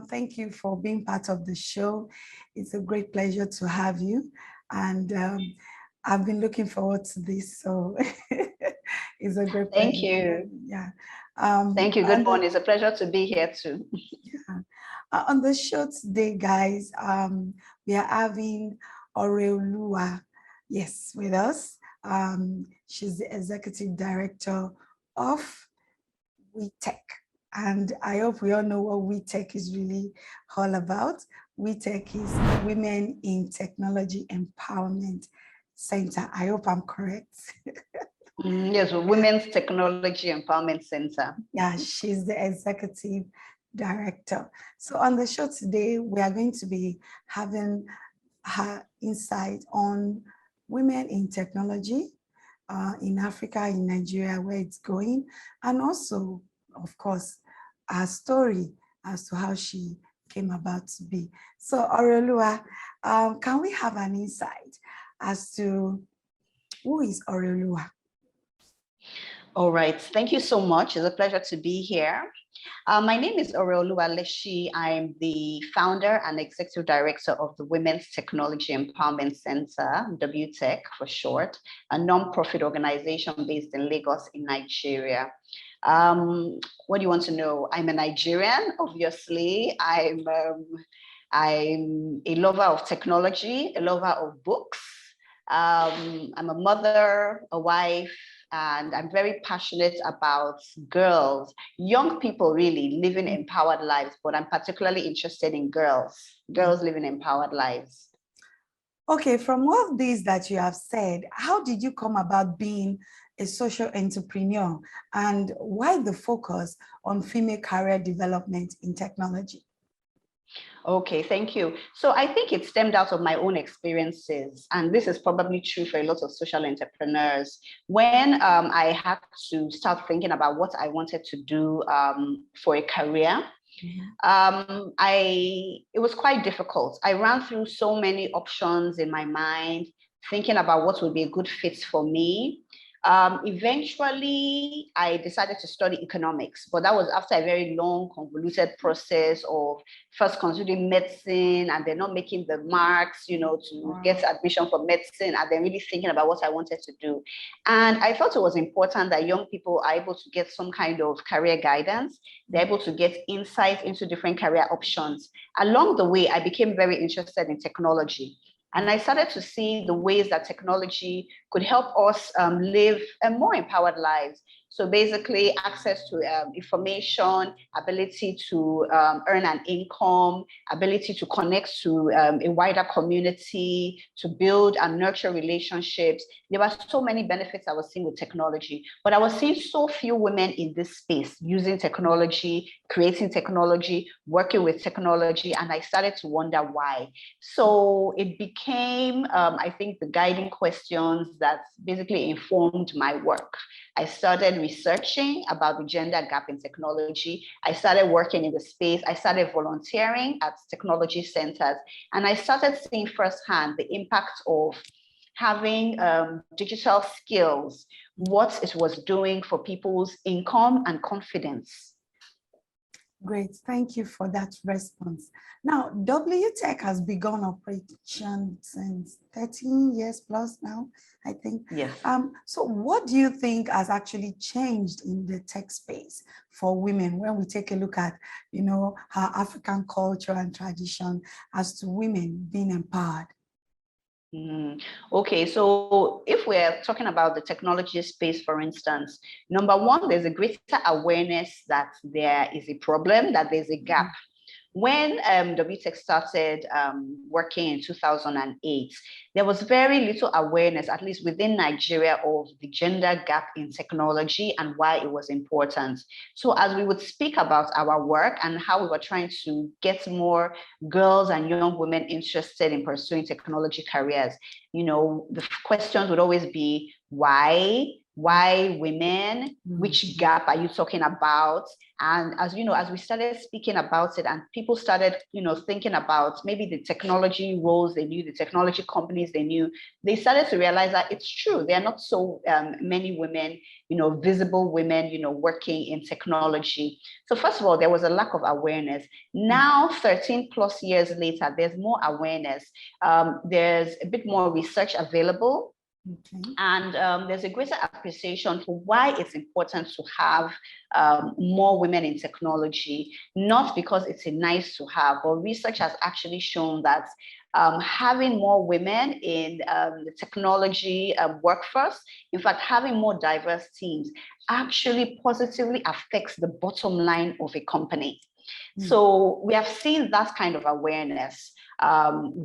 Thank you for being part of the show. It's a great pleasure to have you. And I've been looking forward to this. So it's a great pleasure. Thank you. Yeah. Thank you. Good morning. It's a pleasure to be here too. Yeah. On the show today, guys, we are having Oreoluwa, yes, with us. She's the executive director of W.Tec. And I hope we all know what W.Tec is really all about. W.Tec is Women in Technology Empowerment Center. I hope I'm correct. Yes, Women's Technology Empowerment Center. Yeah, she's the executive director. So on the show today, we are going to be having her insight on women in technology in Africa, in Nigeria, where it's going, and also, of course, her story as to how she came about to be. So Oreoluwa, can we have an insight as to who is Oreoluwa? All right, thank you so much. It's a pleasure to be here. My name is Oreoluwa Lesi. I'm the founder and executive director of the Women's Technology Empowerment Center, W.Tec for short, a non-profit organization based in Lagos in Nigeria. What do you want to know? I'm a Nigerian, obviously. I'm a lover of technology, a lover of books. I'm a mother, a wife, and I'm very passionate about girls, young people really living empowered lives, but I'm particularly interested in girls living empowered lives. Okay, from all these that you have said, how did you come about being a social entrepreneur, and why the focus on female career development in technology? Okay, thank you. So I think it stemmed out of my own experiences, and this is probably true for a lot of social entrepreneurs. When I had to start thinking about what I wanted to do for a career, it was quite difficult. I ran through so many options in my mind, thinking about what would be a good fit for me. Eventually, I decided to study economics, but that was after a very long, convoluted process of first considering medicine and then not making the marks, to get admission for medicine, and then really thinking about what I wanted to do. And I thought it was important that young people are able to get some kind of career guidance. They're able to get insight into different career options. Along the way, I became very interested in technology. And I started to see the ways that technology could help us live more empowered lives. So basically access to information, ability to earn an income, ability to connect to a wider community, to build and nurture relationships. There were so many benefits I was seeing with technology, but I was seeing so few women in this space using technology, creating technology, working with technology, and I started to wonder why. So it became, I think, the guiding questions that basically informed my work. I started researching about the gender gap in technology. I started working in the space. I started volunteering at technology centers, and I started seeing firsthand the impact of having digital skills, what it was doing for people's income and confidence. Great, thank you for that response. Now, W.Tec has begun operation since 13 years plus now, I think. Yes. So what do you think has actually changed in the tech space for women when we take a look at, our African culture and tradition as to women being empowered? Okay, so if we're talking about the technology space, for instance, number one, there's a greater awareness that there is a problem, that there's a gap. When W.Tec started working in 2008, there was very little awareness, at least within Nigeria, of the gender gap in technology and why it was important. So as we would speak about our work and how we were trying to get more girls and young women interested in pursuing technology careers, the questions would always be, why? Why women? Which gap are you talking about? And as you know, as we started speaking about it and people started, thinking about maybe the technology roles they knew, the technology companies they knew, they started to realize that it's true. There are not so many women, visible women, working in technology. So first of all, there was a lack of awareness. Now, 13 plus years later, there's more awareness. There's a bit more research available. Okay. And there's a greater appreciation for why it's important to have more women in technology, not because it's a nice to have, but research has actually shown that having more women in the technology workforce, in fact, having more diverse teams actually positively affects the bottom line of a company. So we have seen that kind of awareness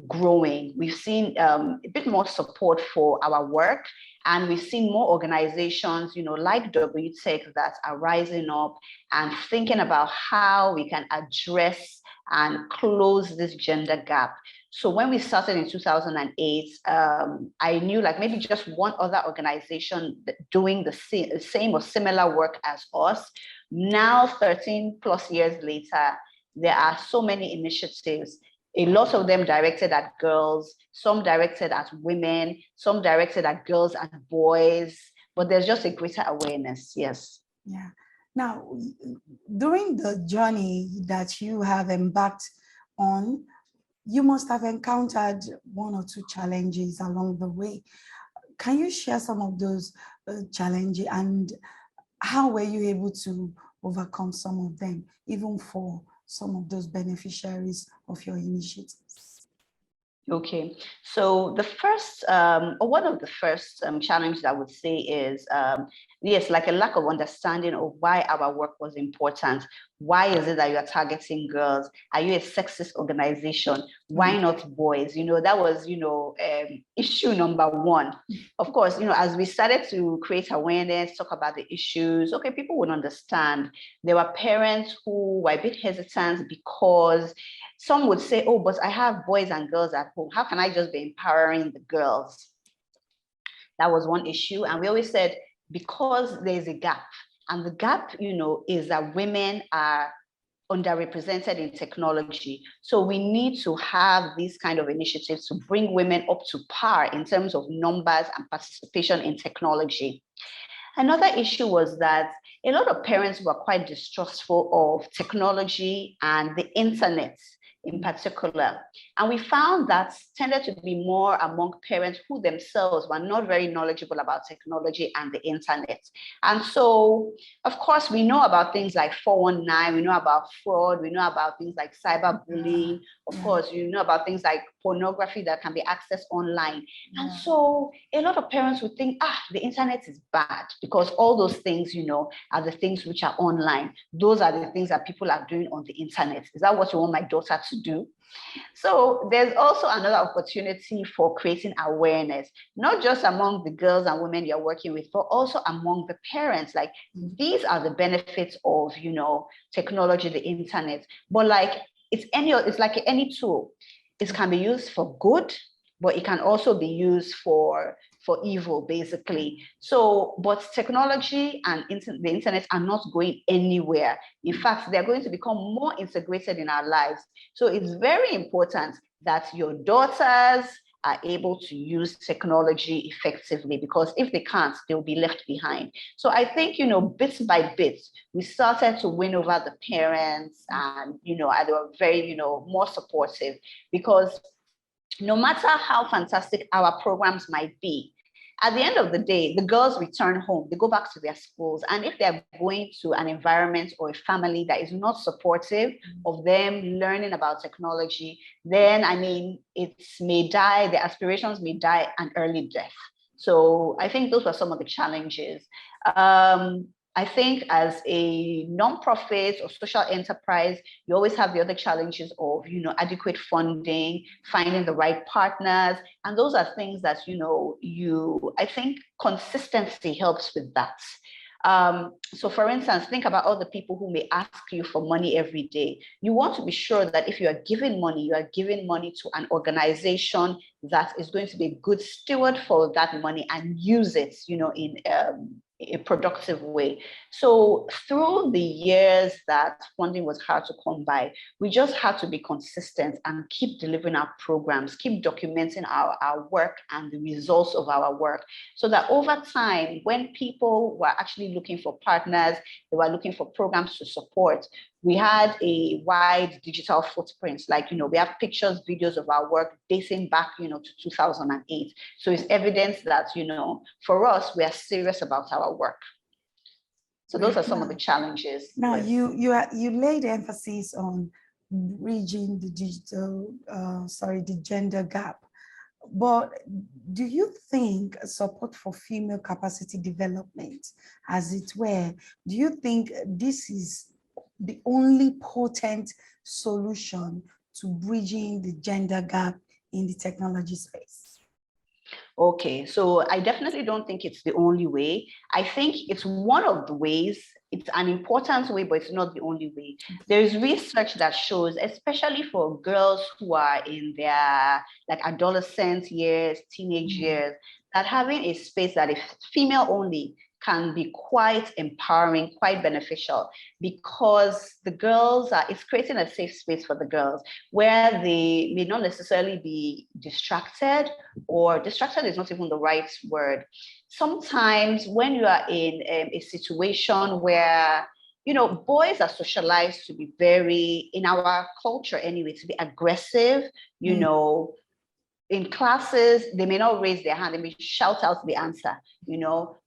growing. We've seen a bit more support for our work, and we've seen more organizations, like W.Tec that are rising up and thinking about how we can address and close this gender gap. So when we started in 2008, I knew like maybe just one other organization doing the same or similar work as us. Now, 13 plus years later, there are so many initiatives, a lot of them directed at girls, some directed at women, some directed at girls and boys, but there's just a greater awareness, yes. Yeah. Now, during the journey that you have embarked on, you must have encountered one or two challenges along the way. Can you share some of those challenges and how were you able to overcome some of them, even for some of those beneficiaries of your initiatives? Okay, so the first, or one of the first challenges I would say is, yes, like a lack of understanding of why our work was important. Why is it that you are targeting girls? Are you a sexist organization? Why not boys? That was, issue number one. Of course, as we started to create awareness, talk about the issues, okay, people would understand. There were parents who were a bit hesitant because some would say, oh, but I have boys and girls at home. How can I just be empowering the girls? That was one issue. And we always said, because there's a gap, and the gap, is that women are underrepresented in technology. So we need to have these kind of initiatives to bring women up to par in terms of numbers and participation in technology. Another issue was that a lot of parents were quite distrustful of technology and the internet in particular. And we found that tended to be more among parents who themselves were not very knowledgeable about technology and the internet. And so, of course, we know about things like 419, we know about fraud, we know about things like cyberbullying. Of course, you know about things like pornography that can be accessed online. And so a lot of parents would think, the internet is bad because all those things, are the things which are online. Those are the things that people are doing on the internet. Is that what you want my daughter to do? So there's also another opportunity for creating awareness, not just among the girls and women you're working with, but also among the parents. Like, these are the benefits of, technology, the internet. But it's like any tool. It can be used for good, but it can also be used for evil, basically. So, but technology and the internet are not going anywhere. In fact, they're going to become more integrated in our lives. So it's very important that your daughters are able to use technology effectively, because if they can't, they'll be left behind. So I think, bit by bit, we started to win over the parents, and, they were very, more supportive, because no matter how fantastic our programs might be, at the end of the day, the girls return home, they go back to their schools. And if they're going to an environment or a family that is not supportive of them learning about technology, then, it may die, the aspirations may die an early death. So I think those were some of the challenges. I think as a nonprofit or social enterprise, you always have the other challenges of, adequate funding, finding the right partners. And those are things that, I think consistency helps with that. So for instance, think about all the people who may ask you for money every day. You want to be sure that if you are giving money, you are giving money to an organization that is going to be a good steward for that money and use it, in a productive way. So through the years that funding was hard to come by, we just had to be consistent and keep delivering our programs, keep documenting our work and the results of our work, so that over time, when people were actually looking for partners, they were looking for programs to support, we had a wide digital footprint. Like, we have pictures, videos of our work dating back, to 2008. So it's evidence that, for us, we are serious about our work. So those are some of the challenges. Now, yes. you laid emphasis on bridging the the gender gap. But do you think support for female capacity development, as it were, do you think this is the only potent solution to bridging the gender gap in the technology space? Okay, so I definitely don't think it's the only way. I think it's one of the ways. It's an important way, but it's not the only way. There is research that shows, especially for girls who are in their adolescent years, teenage years, that having a space that is female only can be quite empowering, quite beneficial, because the girls it's creating a safe space for the girls where they may not necessarily be distracted, or distracted is not even the right word. Sometimes when you are in a situation where boys are socialized to be very, in our culture anyway, to be aggressive, in classes, they may not raise their hand, they may shout out the answer,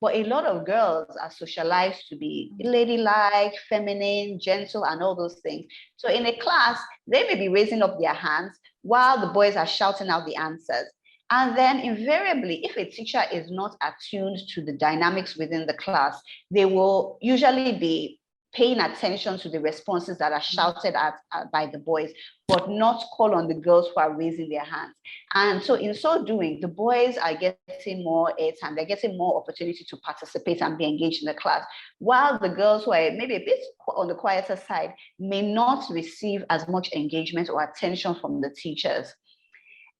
but a lot of girls are socialized to be ladylike, feminine, gentle, and all those things. So in a class, they may be raising up their hands while the boys are shouting out the answers. And then invariably, if a teacher is not attuned to the dynamics within the class, they will usually be paying attention to the responses that are shouted at by the boys, but not call on the girls who are raising their hands. And so in so doing, the boys are getting more airtime, they're getting more opportunity to participate and be engaged in the class, while the girls who are maybe a bit on the quieter side may not receive as much engagement or attention from the teachers.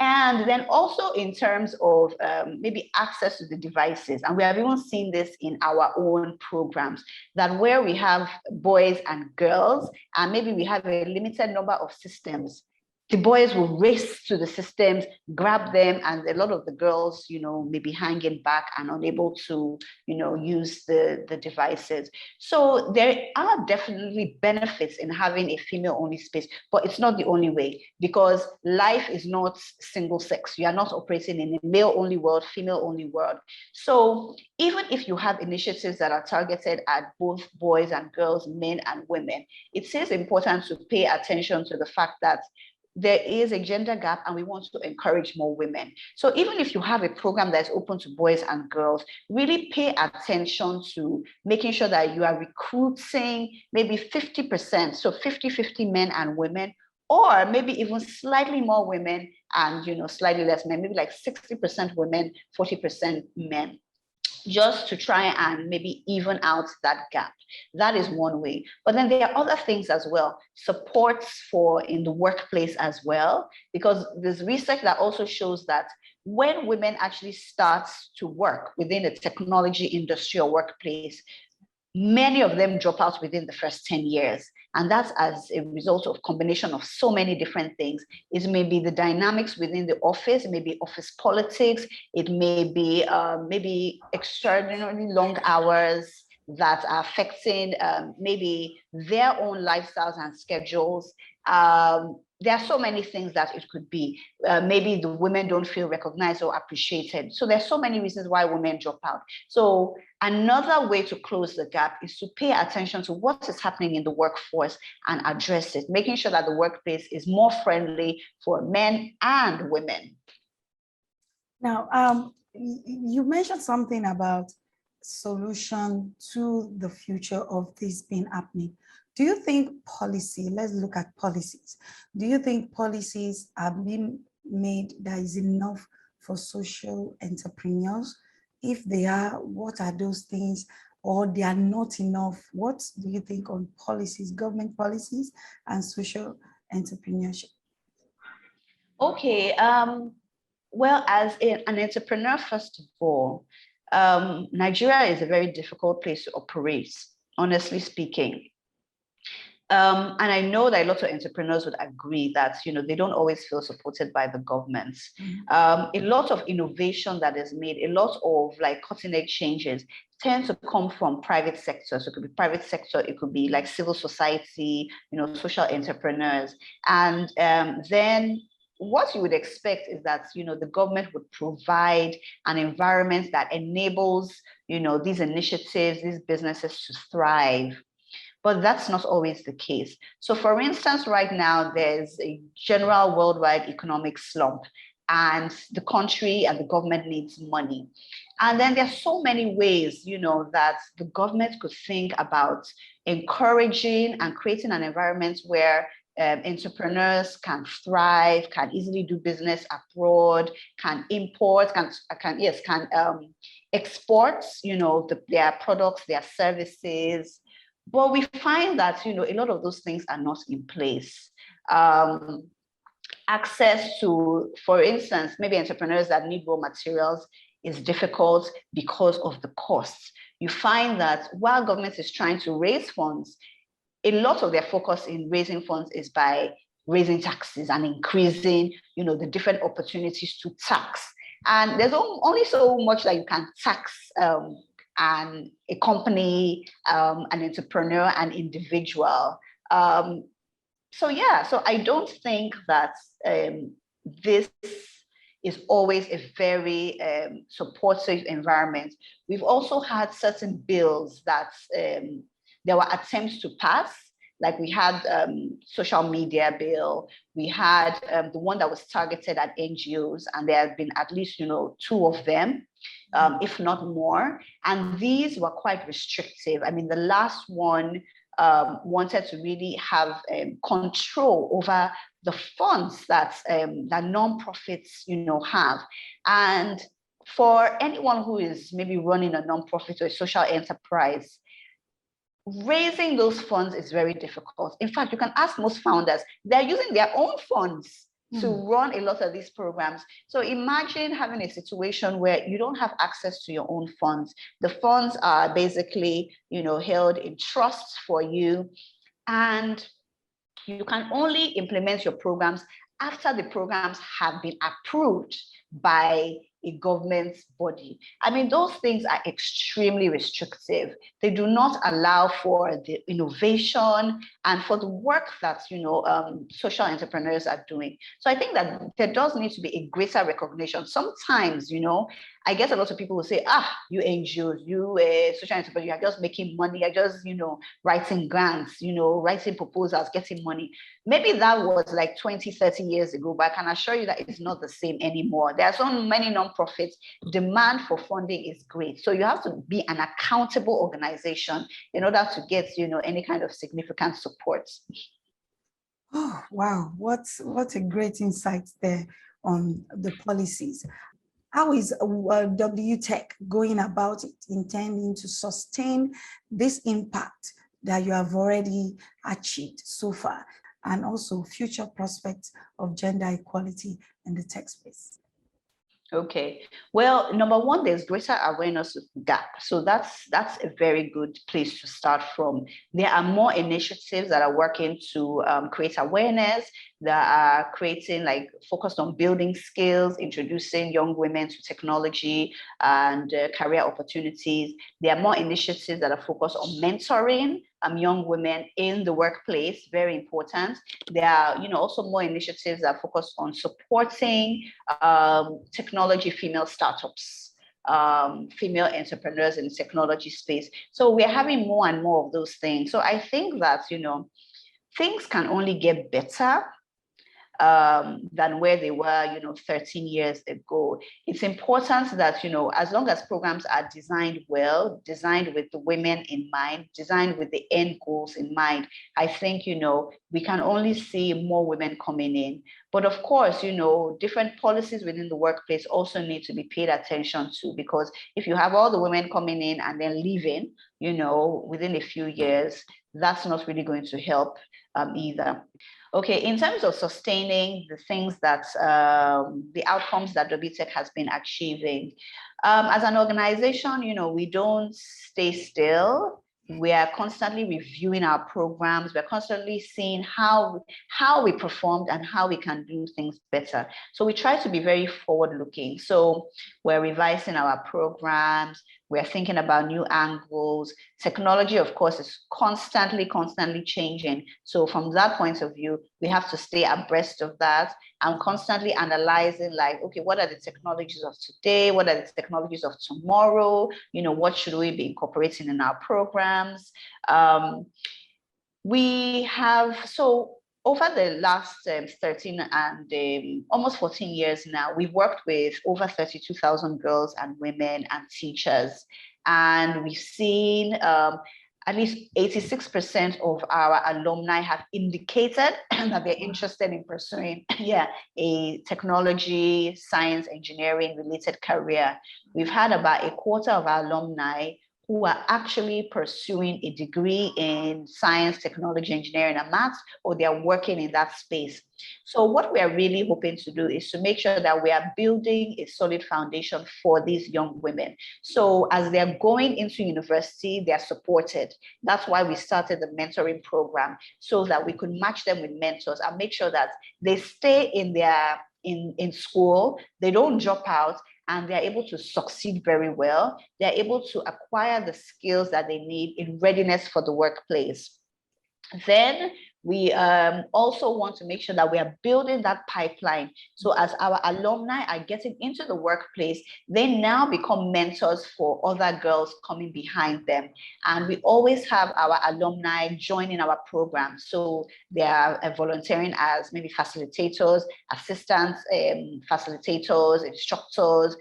And then also in terms of maybe access to the devices, and we have even seen this in our own programs, that where we have boys and girls, and maybe we have a limited number of systems, the boys will race to the systems, grab them, and a lot of the girls, may be hanging back and unable to, use the devices. So there are definitely benefits in having a female-only space, but it's not the only way, because life is not single sex. You are not operating in a male-only world, female-only world. So even if you have initiatives that are targeted at both boys and girls, men and women, it is important to pay attention to the fact that there is a gender gap and we want to encourage more women. So even if you have a program that's open to boys and girls, really pay attention to making sure that you are recruiting maybe 50%, so 50-50 men and women, or maybe even slightly more women and slightly less men, maybe like 60% women, 40% men, just to try and maybe even out that gap. That is one way. But then there are other things as well, supports for in the workplace as well, because there's research that also shows that when women actually start to work within the technology industry or workplace, many of them drop out within the first 10 years. And that's as a result of combination of so many different things. It may be the dynamics within the office, it may be office politics, it may be maybe extraordinarily long hours that are affecting maybe their own lifestyles and schedules. There are so many things that it could be. Maybe the women don't feel recognized or appreciated. So there's so many reasons why women drop out. So another way to close the gap is to pay attention to what is happening in the workforce and address it, making sure that the workplace is more friendly for men and women. Now, you mentioned something about solution to the future of this being happening. Do you think policy, let's look at policies. Do you think policies are being made that is enough for social entrepreneurs? If they are, what are those things? or they are not enough? What do you think on policies, government policies and social entrepreneurship? Okay. Well, as an entrepreneur, first of all, Nigeria is a very difficult place to operate, honestly speaking. And I know that a lot of entrepreneurs would agree that they don't always feel supported by the government. A lot of innovation that is made, a lot of like cutting edge changes tend to come from private sector. So it could be private sector, it could be like civil society, social entrepreneurs. And then what you would expect is that the government would provide an environment that enables these initiatives, these businesses to thrive. But that's not always the case. So for instance, right now, there's a general worldwide economic slump, and the country and the government needs money. And then there's so many ways, that the government could think about encouraging and creating an environment where entrepreneurs can thrive, can easily do business abroad, can import, can export, their products, their services. But we find that, a lot of those things are not in place. Access to, for instance, maybe entrepreneurs that need raw materials is difficult because of the costs. You find that while government is trying to raise funds, a lot of their focus in raising funds is by raising taxes and increasing, the different opportunities to tax. And there's only so much that you can tax and a company, an entrepreneur, an individual. So I don't think that this is always a very supportive environment. We've also had certain bills that there were attempts to pass, like we had social media bill, we had the one that was targeted at NGOs, and there have been at least, 2 of them, if not more. And these were quite restrictive. I mean, the last one wanted to really have control over the funds that nonprofits, have. And for anyone who is maybe running a nonprofit or a social enterprise, raising those funds is very difficult. In fact, you can ask most founders, they're using their own funds to run a lot of these programs. So imagine having a situation where you don't have access to your own funds. The funds are basically, held in trusts for you, and you can only implement your programs after the programs have been approved by a government body. I mean, those things are extremely restrictive. They do not allow for the innovation and for the work that, social entrepreneurs are doing. So I think that there does need to be a greater recognition. Sometimes, I guess a lot of people will say, you NGOs, you social entrepreneurs, you are just making money. You're just, writing grants, writing proposals, getting money. Maybe that was like 20, 30 years ago, but I can assure you that it's not the same anymore. There are so many nonprofits. Demand for funding is great. So you have to be an accountable organization in order to get, any kind of significant support. Oh, wow. What a great insight there on the policies. How is W.Tec going about it, intending to sustain this impact that you have already achieved so far, and also future prospects of gender equality in the tech space? Okay. Well, number one, there's greater awareness of the gap. So that's a very good place to start from. There are more initiatives that are working to create awareness, that are creating, focused on building skills, introducing young women to technology and career opportunities. There are more initiatives that are focused on mentoring young women in the workplace, very important. There are, also more initiatives that focus on supporting technology female startups, female entrepreneurs in the technology space. So we're having more and more of those things. So I think that, things can only get better than where they were, 13 years ago. It's important that, as long as programs are designed well, designed with the women in mind, designed with the end goals in mind, I think, we can only see more women coming in. But of course, different policies within the workplace also need to be paid attention to, because if you have all the women coming in and then leaving, within a few years, that's not really going to help either. Okay, in terms of sustaining the things that, the outcomes that W.Tec has been achieving, as an organization, we don't stay still. We are constantly reviewing our programs. We're constantly seeing how we performed and how we can do things better. So we try to be very forward-looking. So we're revising our programs. We're thinking about new angles. Technology, of course, is constantly changing. So from that point of view, we have to stay abreast of that and constantly analyzing, like, okay, what are the technologies of today? What are the technologies of tomorrow? What should we be incorporating in our programs? So over the last 13 and almost 14 years now, we've worked with over 32,000 girls and women and teachers. And we've seen at least 86% of our alumni have indicated that they're interested in pursuing a technology, science, engineering related career. We've had about a quarter of our alumni who are actually pursuing a degree in science, technology, engineering, and maths, or they are working in that space. So what we are really hoping to do is to make sure that we are building a solid foundation for these young women. So as they're going into university, they're supported. That's why we started the mentoring program, so that we could match them with mentors and make sure that they stay in school, they don't drop out, and they're able to succeed very well. They're able to acquire the skills that they need in readiness for the workplace. Then we also want to make sure that we are building that pipeline. So as our alumni are getting into the workplace, they now become mentors for other girls coming behind them. And we always have our alumni joining our program. So they are volunteering as maybe facilitators, assistants, facilitators, instructors,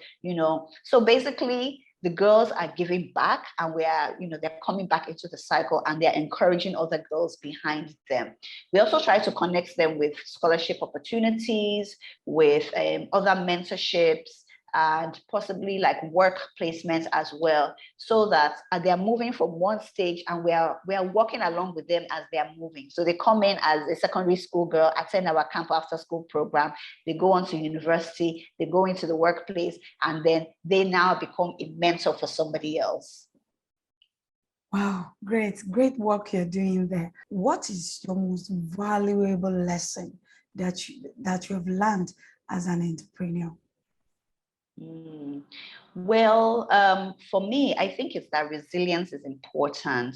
So basically, the girls are giving back, and they're coming back into the cycle, and they're encouraging other girls behind them. We also try to connect them with scholarship opportunities, with other mentorships, and possibly like work placements as well, so that they're moving from one stage, and we are working along with them as they're moving. So they come in as a secondary school girl, attend our camp after school program, they go on to university, they go into the workplace, and then they now become a mentor for somebody else. Wow, great work you're doing there. What is your most valuable lesson that you have learned as an entrepreneur? Well, for me, I think it's that resilience is important.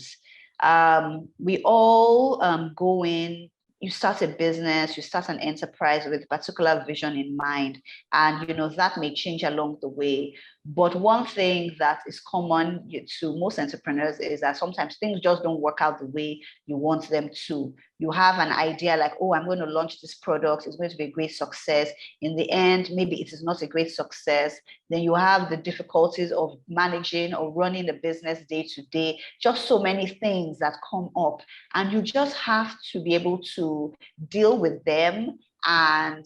We all go in, you start a business, you start an enterprise with a particular vision in mind, and that may change along the way. But one thing that is common to most entrepreneurs is that sometimes things just don't work out the way you want them to. You have an idea like, oh, I'm going to launch this product, it's going to be a great success. In the end, maybe it is not a great success. Then you have the difficulties of managing or running the business day to day, just so many things that come up. And you just have to be able to deal with them and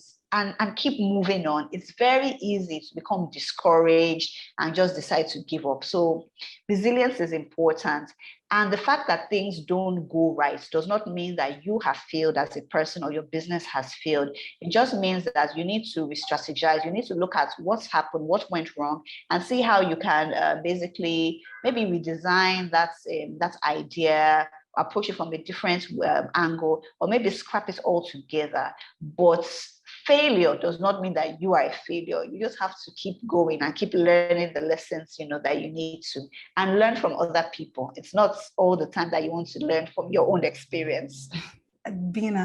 keep moving on. It's very easy to become discouraged and just decide to give up. So resilience is important. And the fact that things don't go right does not mean that you have failed as a person or your business has failed. It just means that you need to re-strategize. You need to look at what's happened, what went wrong, and see how you can basically maybe redesign that idea, approach it from a different angle, or maybe scrap it all together. But failure does not mean that you are a failure. You just have to keep going and keep learning the lessons, that you need to, and learn from other people. It's not all the time that you want to learn from your own experience. Being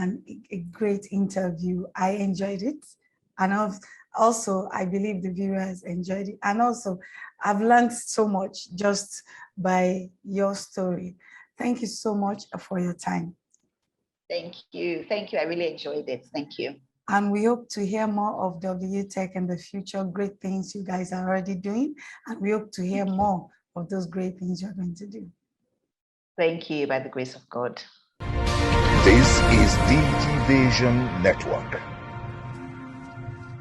a great interview, I enjoyed it. And also, I believe the viewers enjoyed it. And also, I've learned so much just by your story. Thank you so much for your time. Thank you. I really enjoyed it. Thank you. And we hope to hear more of W.Tec in the future, great things you guys are already doing. And we hope to hear more of those great things you're going to do. Thank you, by the grace of God. This is DigiVation Network.